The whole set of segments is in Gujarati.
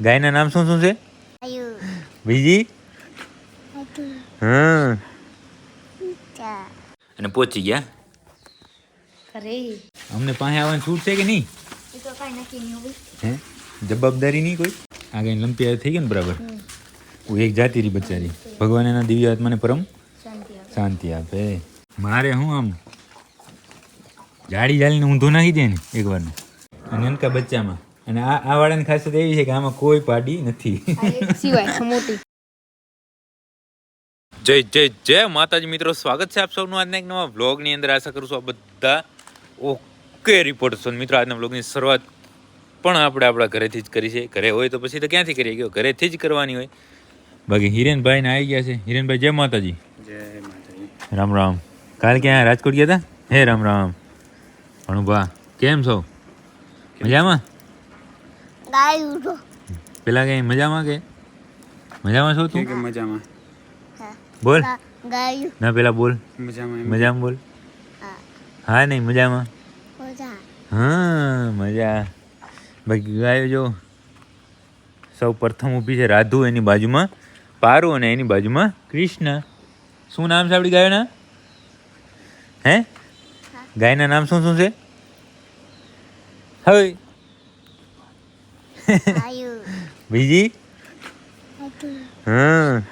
ગાયના નામ શું શું છે? બીજી? હા. અને પહોંચી ગયા અરે અમને પાસે આવવાની છૂટ છે કે નહીં? એ તો કાઈ નક્કી નહીં હોય. હે જવાબદારી નહીં કોઈ? આ ગઈ લંપિયા થઈ ગયા ને બરાબર. હું એક જાતી રહી બચારી. ભગવાન એના દિવ્ય આત્માને પરમ શાંતિ આપે. મારે હું આમ જાડી જાળીને ઊંધો નાખી દે ને એકવાર અને એનકા બચ્ચામાં. અને આ વાળાની ખાસિયત એવી છે કે આમાં કોઈ પાડી નથી. સિવાય મોટી. જય જય જય માતાજી મિત્રો, સ્વાગત છે આપ સૌનું આજના એક નવા વ્લોગની અંદર. આશા કરું છું આ બધા ઓકે રિપોર્ટ છો. મિત્રો આજના વ્લોગની શરૂઆત પણ આપણે આપણા ઘરેથી જ કરી છે. ઘરે હોય તો પછી તો ક્યાંથી કરીએ ગયો, ઘરેથી જ કરવાની હોય. બાકી હિરેનભાઈ ને આવી ગયા છે. હિરેનભાઈ જય માતાજી. જય માતાજી. રામ રામ. કાલે ક્યાં રાજકોટ ગયા હતા? હે રામ રામ. ભણુભા કેમ છો? મજામાં? પેલા કઈ મજામાં કે મજામાં છો તું? મજામાં. બોલ ના પેલા બોલ મજામાં. મજામાં બોલ. હા નહીં મજામાં. હા મજા. બાકી ગાયો જો સૌ પ્રથમ ઊભી છે રાધુ, એની બાજુમાં પારુ અને એની બાજુમાં કૃષ્ણ. શું નામ છે આપણી ગાયોના? હે ગાયના નામ શું શું છે? હવે બીજી? હા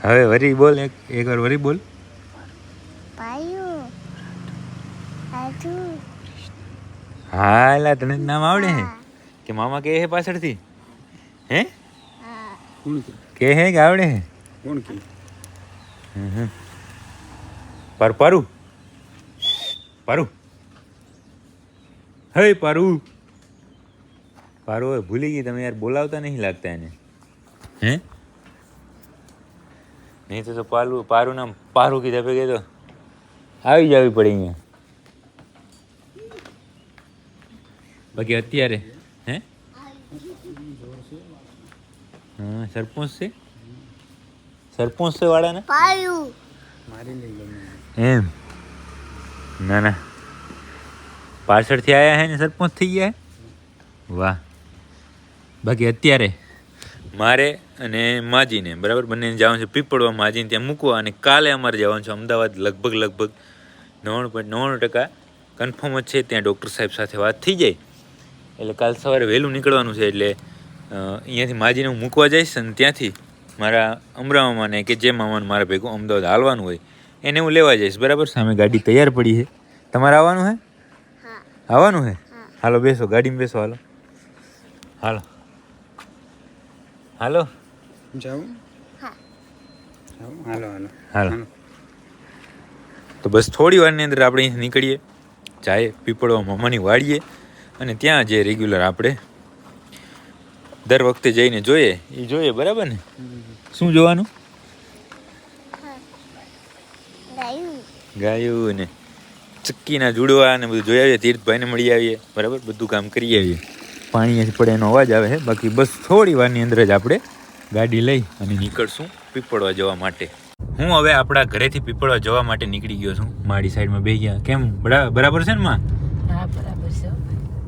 હવે વરી બોલ, એક વાર વરી બોલ. હા એલા તને નામ આવડે હે કે મામા કે હે પાછળથી? હે કોણ કે હે કે આવડે હે? કોણ કી? પારુ પારુ પારુ. હે પારુ પારુ. હવે ભૂલી ગઈ તમે યાર, બોલાવતા નહીં લાગતા એને. હે નહીં તો પારુ નામ પારુ કીધા ભેગે તો આવી જવી પડે અહીંયા. બાકી અત્યારે હે હા સરપંચ છે, સરપંચ છે વાળાને મારી લઈ ગમે. એમ ના ના પાછળથી આવ્યા હે ને સરપંચ થઈ ગયા હે. વાહ. બાકી અત્યારે મારે અને માજીને બરાબર બંનેને જવાનું છે પીપળવા, માજીને ત્યાં મૂકવા. અને કાલે અમારે જવાનું છે અમદાવાદ. લગભગ 99.99% કન્ફર્મ જ છે. ત્યાં ડૉક્ટર સાહેબ સાથે વાત થઈ જાય એટલે કાલ સવારે વહેલું નીકળવાનું છે. એટલે અહીંયાથી માજીને હું મૂકવા જઈશ અને ત્યાંથી મારા અમરા મામાને કે જે મામાને મારા ભેગું અમદાવાદ હાલવાનું હોય એને હું લેવા જઈશ. બરાબર સામે ગાડી તૈયાર પડી છે. તમારે આવવાનું હે? આવવાનું હે? હાલો બેસો ગાડીમાં બેસો. હાલો હાલો હાલો જાઉં? હાલો હાલો હાલો. તો બસ થોડી વારની અંદર આપણે અહીંથી નીકળીએ, જાય પીપળવા મામાની વાડીએ અને ત્યાં જે રેગ્યુલર આપણે દર વખતે જઈને જોઈએ એ જોઈએ. બરાબર ને? શું જોવાનું? ગાયું ને ચક્કીના જુડવા ને બધું જોઈ આવીએ. તીર્થભાઈને મળી આવીએ. બરાબર બધું કામ કરી આવીએ. પાણી પડે એનો અવાજ આવે છે. બાકી બસ થોડી વારની અંદર જ આપણે ગાડી લઈ અને નીકળશું પીપળવા જવા માટે. હું હવે આપણા ઘરેથી પીપળવા જવા માટે નીકળી ગયો છું. મારી સાઈડમાં બેસી ગયા. કેમ બરાબર છે ને માં? હા બરાબર છે.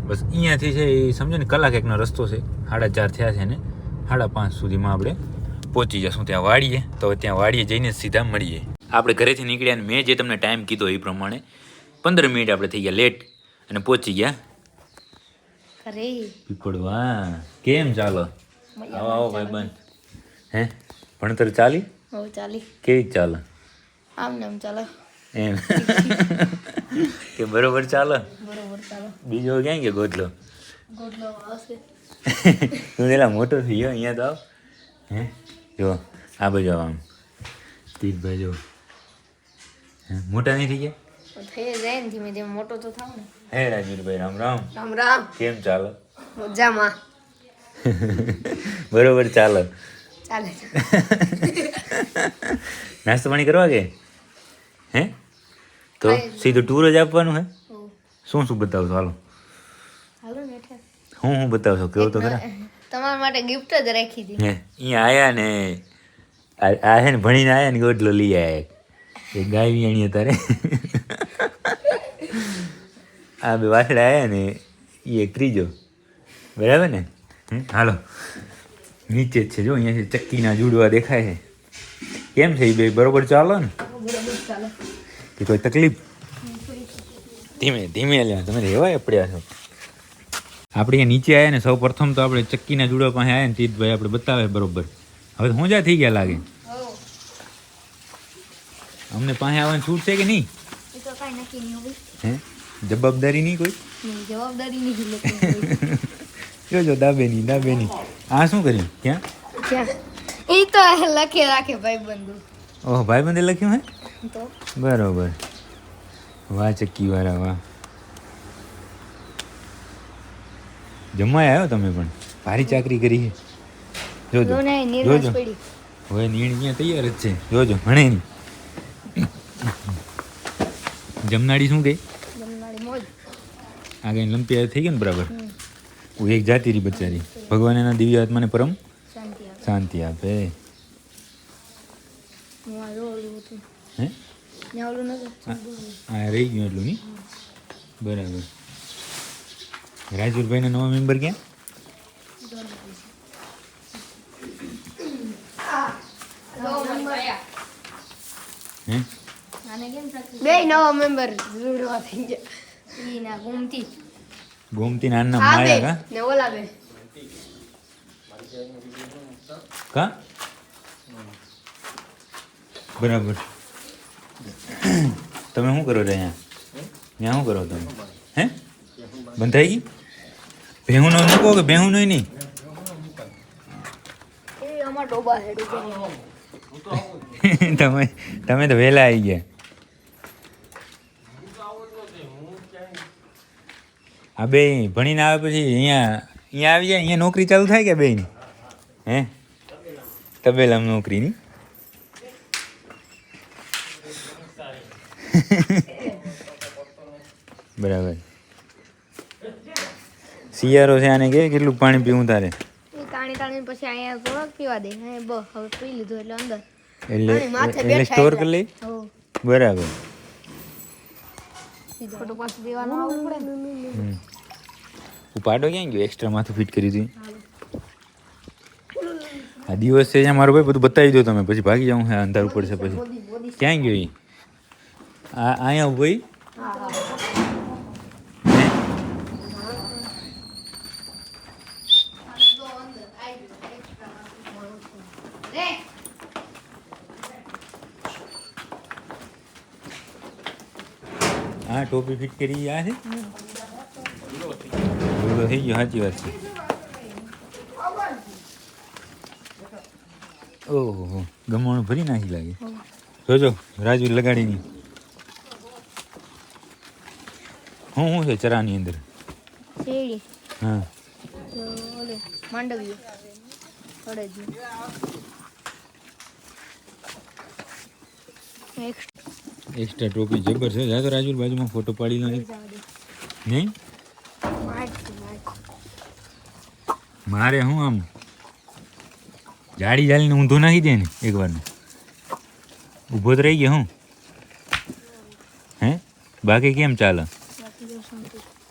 બસ અહીંયાથી છે એ સમજો ને કલાક એકનો રસ્તો છે. 4:30 થયા છે ને 5:30 સુધીમાં આપણે પહોંચી જશું ત્યાં વાડીએ. તો ત્યાં વાડીએ જઈને સીધા મળીએ. આપણે ઘરેથી નીકળ્યા અને મેં જે તમને ટાઈમ કીધો એ પ્રમાણે 15 મિનિટ આપણે થઈ ગયા લેટ અને પહોંચી ગયા અરે પીપળવા. કેમ ચાલો? આવો આવો ભાઈ બંધ. હે ભણતર ચાલી? હો ચાલી. કેવી ચાલે? આમ ને આમ ચાલે. એમ કે બરોબર ચાલે? બરોબર ચાલે. બીજો ક્યાં કે ગોતલો? ગોટલો આવશે. તું એલા મોટો થઈ ગયો. અહીંયા તો આવ. હે જો આ બાજુ આવ. આમ તીર્થભાઈ જો મોટા નહીં થઈ ગયા? થઈ જાય ને ધીમે ધીમે મોટો તો થાવ ને. હે રાજવીરભાઈ રામ રામ. રામ રામ. કેમ ચાલે? મજામાં બરોબર ચાલે. ચાલે. નાસ્તો પાણી કરવા કે હે? તો સીધું ટૂર જ આપવાનું હે? શું શું બતાવશો? હાલો હાલો ને એટલે હું બતાવશો કેવો તો ખરા. તમારા માટે ગિફ્ટ જ રાખી હતી. હે અહીંયા આયા ને આ છે ને ભણીને આયા ને ગોટલો લઈ આયા. એક ગાય વિયાણી તારે આ બે વાસડા આયા ને એ એક ત્રીજો બરાબર ને હાલો નીચે જ છે જો અહીંયાથી ચક્કીના જુડવા દેખાય છે કેમ છે એ બે બરોબર ચાલો ને બરાબર ચાલે કે કોઈ તકલીફ ધીમે ધીમે લે તમે રહેવાય પડ્યા છો આપણે અહીંયા નીચે આવ્યા ને સૌ પ્રથમ તો આપણે ચક્કીના જુડવા પાસે આવ્યા ને ચિતભાઈ આપણે બતાવે બરોબર હવે હોંજા થઈ ગયા લાગે અમને પાસે આવવાની છૂટ છે કે નહીં એ તો કાંઈ નક્કી નહીં હોય હે જવાબદારી નહીં કોઈ જવાબદારી નહીં લોકો જોજો દાબેની આ શું કર્યું ક્યાં એ તો લખે રાખે ભાઈ બંધુ ઓહ ભાઈબંધે લખ્યું હે તો બરોબર વાહ ચક્કી વાળા વાહ જમવાય આવ્યો તમે પણ ભારી ચાકરી કરી છે જોજો લોને નિર્વાસ જોજો પડી હવે નીણ અહીંયા તૈયાર જ છે જોજો ભણે નહીં જમનાડી શું ગઈ જમનાળી મોજ આ કઈ લંપિયા થઈ ગઈ ને બરાબર હું એક જાતી રહી બચારી ભગવાન એના દિવ્ય આત્માને પરમ શાંતિ આવે શાંતિ આપે હું આ ઓલું હતું હે ને ઓલું નતું હા રહી ગયું એટલું નહીં બરાબર રાજુરભાઈના નવા મેમ્બર ક્યાં હે બે નવા મેમ્બર જોડવા થઈ ગયા ઈ ના ગુમતી ગોમતી નાના આ બે માયા ને ઓલા બે કા બરાબર તમે શું કરો છો અહીંયા શું કરો તમે હે બંધાઈ ગઈ ભેહુંનો મૂકો કે ભેહુંનો નહીં એ અમાર ડોબા હેડ ઉપર તમે તો વહેલા આવી ગયા આ બે ભણીને આવે પછી અહીંયા આવી જાય અહીંયા નોકરી ચાલુ થાય કે બે હે તબેલામાં નોકરીની બરાબર શિયાળો છે આને કે કેટલું પાણી પીવું તારે એ તાણી પછી અહીંયા થોડોક પીવા દે હે બ હવે પી લીધું એટલે અંદર એટલે અને માથે એટલે બેઠા સ્ટોર એટલે. કરી લઈ હો બરાબર ફોટો પાછું દેવાનું આવવું પડે ને ઉપાડો ક્યાં ગયો એક્સ્ટ્રા માથું ફિટ કરી હતી આ દિવસ છે જ્યાં મારો ભાઈ બધું બતાવી દો તમે પછી ભાગી જાઉં હા અંધારું પડશે પછી ક્યાં ગયો એ અહીંયા ઉભો ઈ? હે? હા ટોપી ફિટ કરી આ છે બોલો થઈ ગયો સાચી વાત છે ઓહો ગમણું ભરી નાખી લાગે જોજો રાજુ લગાડીની શું છે ચરાની અંદર શેરડી હા તો ઓલે માંડવ્યું અડદનું એક્સ્ટ્રા ટોપી જબર છે જા તો રાજુ બાજુમાં ફોટો પાડી લો એક. નહીં મારે હું આમ જાડી જાળીને ઊંધો નાખી દે ને એકવારનું ઊભો જ રહી ગયો હું હે બાકી કેમ ચાલે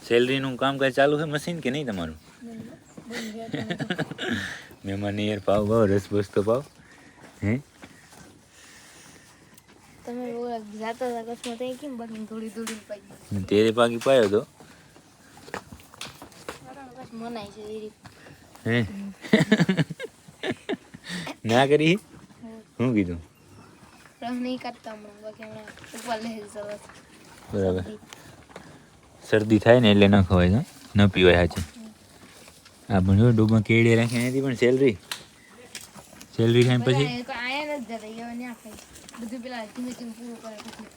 સેલરીનું કામકાજ ચાલુ છે મશીન કે નહીં તમારું મહેમાન યાર પાવ રસ બસ તો પાવ હે તમે જાતા હતા કચ્છમાં તો કેમ બાકી થોડી થોડી પાઈ તેરે પાકી પાયો તો મનાય છે એ રીતે હે ના કરી શું કીધું રસ નહીં કરતા હમણાં બાકી હમણાં ઉપર લે સરસ બરાબર શરદી થાય ને એટલે ન ખવાય છે ન પીવાય સાચી આ પણ જો ડૂબમાં કેળે રાખી એનાથી પણ સેલરી ખાય પછી આયા નથી જતા એવા ના ખાય બધું પેલા ધીમે ધીમે પૂરું કરે પછી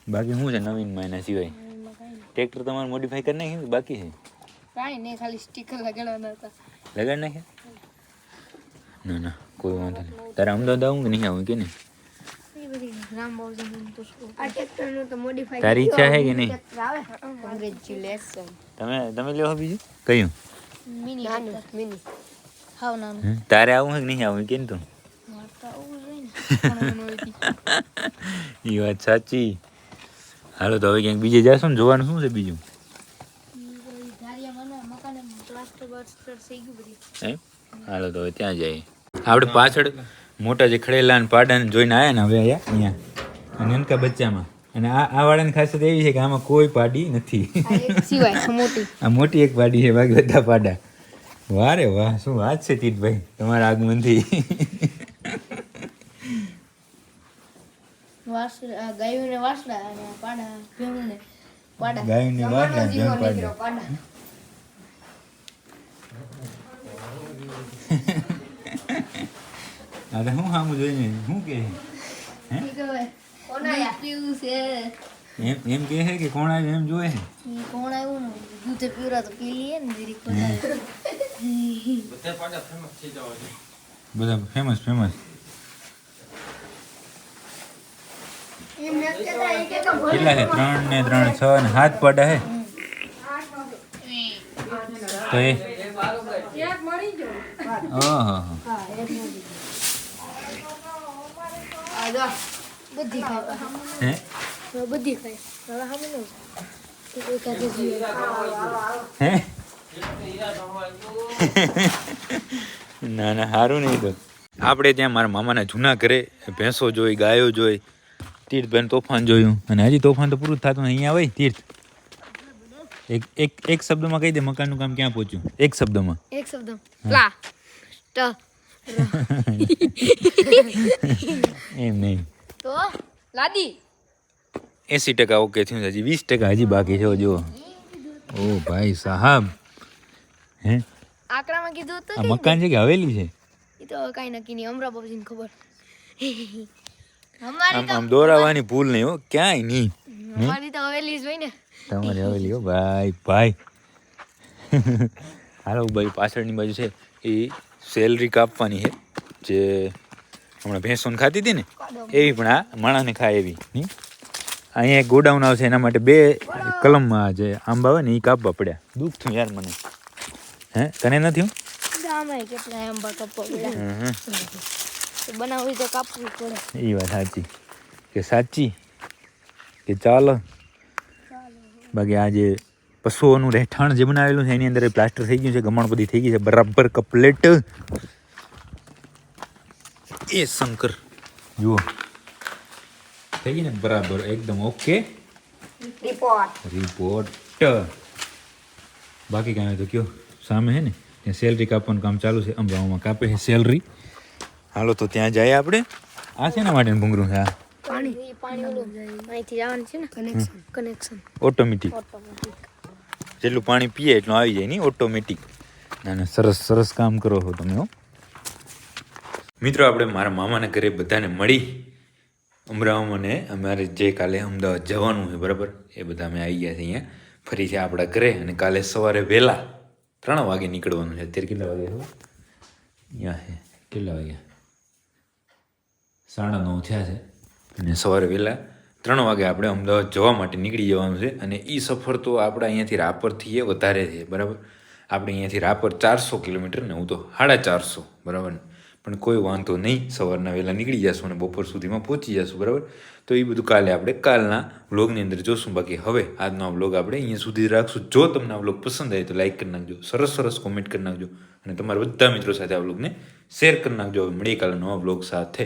બાકી શું છે નવીનમાં એના સિવાય ટ્રેક્ટર તમારે મોડિફાઈ કરી નાખ્યું કે બાકી છે કાંઈ નહીં ખાલી સ્ટીકર લગાડવાના હતા લગાડ નાખ્યા ના ના કોઈ વાંધો નહીં તારે અમદાવાદ આવું કે નહીં આવું કે નહીં એ બધી રામ બાબુજી તો શું આ ટ્રેક્ટરનું તો મોડિફાઈ તારી ઈચ્છા છે કે નહીં આવે કોંગ્રેચ્યુલેશન તમે લેવો બીજું કયું મિની નાનું મિની હાવ નાનું હે? તારે આવું છે કે નહીં આવું કેમ તું મારતા આવું જોઈએ ને પણ હોય એ વાત સાચી હાલો તો હવે ક્યાંક બીજે જાશો ને જોવાનું શું છે બીજું એમ હાલો તો હવે ત્યાં જઈએ આપણે પાછળ મોટા જે ખડેલા ને પાડા ને જોઈને આવ્યા ને હવે અહીંયા અને એનકા બચ્ચામાં અને આ વાળાની ખાસિયત એવી છે કે આમાં કોઈ પાડી નથી આ મોટી એક પાડી છે બાકી બધા પાડા વાહ રે વાહ શું વાત છે તીતભાઈ તમારા આગમનથી ગાયોને વાસડા અને પાડા ભેંસને પાડા ગાયને વાસડા ભેંસ પાડા પાડા અરે હું સામું જોઈને શું કહે હે એમ કહે છે કે કોણ આવ્યું એમ જોવે છે કોણ આવ્યું ને દૂધે પીવરા તો પી લઈએ ને જરીક બધા ફેમસ ફેમસ કેટલા છે 3 ને 3 6 ને 7 પાડા હે તો એ ઓહો બધી ખાય હે બધી ખાય હવે હામે નો કોઈ કાજે જોઈએ હે ના ના સારું નહીં તો આપણે ત્યાં મારા મામાના જૂના ઘરે ભેંસો જોઈ ગાયો જોઈ તીર્થભાઈ તોફાન જોયું અને હજી તોફાન તો પૂરું થતું અહીંયા હોય તીર્થ એક શબ્દમાં કહી દે મકાનનું કામ ક્યાં પહોંચ્યું એક શબ્દમાં એક શબ્દ પ્લા ટ એમ નહીં તો લાદી 80% ઓકે થયું છે હજી 20% હજી બાકી છે જો ઓ ભાઈ સાહેબ હે આકરામાં કીધું આ હતું મકાન છે કે હવેલી છે એ તો કઈ નક્કી નહીં અમરા બાબુજીને ખબર અમારી આમ આમ દોરાવાની ભૂલ નહીં હો ક્યાંય નહીં અમારી તો હવેલી જ હોય ને તમારી હવેલી હો ભાઈ ભાઈ હાલો ભાઈ પાછળની બાજુ છે એ સેલરી કાપવાની છે જે હમણાં ભેંસોને ખાતી હતી ને એવી પણ આ માણાને ખાય એવી નહીં અહીંયા એક ગોડાઉન આવશે એના માટે 2 કલમમાં જે આંબા હોય ને એ કાપવા પડ્યા દુઃખ થયું યાર મને હે તને નથી હું ગામમાં કેટલા આંબા કાપવા પડ્યા તો બનાવવી તો કાપવી પડે એ વાત સાચી કે ચાલો બાકી આ જે પશુઓનું રહેઠાણ જે બનાવેલું છે એની અંદર પ્લાસ્ટર થઈ ગયું છે ગમણ બધી થઈ ગઈ છે બરાબર કપલેટ એ શંકર જુઓ થઈ ગઈ ને બરાબર એકદમ ઓકે રિપોર્ટ બાકી કાંઈ હોય તો કયો સામે છે ને ત્યાં સેલરી કાપવાનું કામ ચાલુ છે અંબાઓમાં કાપે છે સેલરી હાલો તો ત્યાં જઈએ આપણે આ છે ને માટેનું ભૂંગળું છે આ પાણી ઓલું અહીંથી જવાનું છે ને કનેક્શન ઓટોમેટિક જેટલું પાણી પીએ એટલું આવી જાય નહીં ઓટોમેટિક ના ના સરસ સરસ કામ કરો છો તમે હો મિત્રો આપણે મારા મામાના ઘરે બધાને મળી અમરાવને અમારે જે કાલે અમદાવાદ જવાનું છે બરાબર એ બધા અમે આવી ગયા છે અહીંયા ફરી છે આપણા ઘરે અને કાલે સવારે વહેલા 3 વાગે નીકળવાનું છે અત્યારે કેટલા વાગે અહીંયા છે કેટલા વાગ્યા 9:30 થયા છે અને સવારે વહેલા 3 વાગે આપણે અમદાવાદ જવા માટે નીકળી જવાનું છે અને એ સફર તો આપણે અહીંયાથી રાપરથી વધારે છે બરાબર આપણે અહીંયાથી રાપર 400 કિલોમીટર ને હું તો 450 બરાબર પણ કોઈ વાંધો નહીં સવારના વહેલા નીકળી જશું અને બપોર સુધીમાં પહોંચી જશું બરાબર તો એ બધું કાલે આપણે કાલના વ્લોગની અંદર જોશું બાકી હવે આજનો આ વ્લોગ આપણે અહીંયા સુધી રાખશું જો તમને આ વ્લોગ પસંદ આવે તો લાઈક કરી નાખજો સરસ સરસ કોમેન્ટ કરી નાખજો અને તમારા બધા મિત્રો સાથે આ વ્લોગને શેર કરી નાખજો હવે મળીએ કાલે નવા વ્લોગ સાથે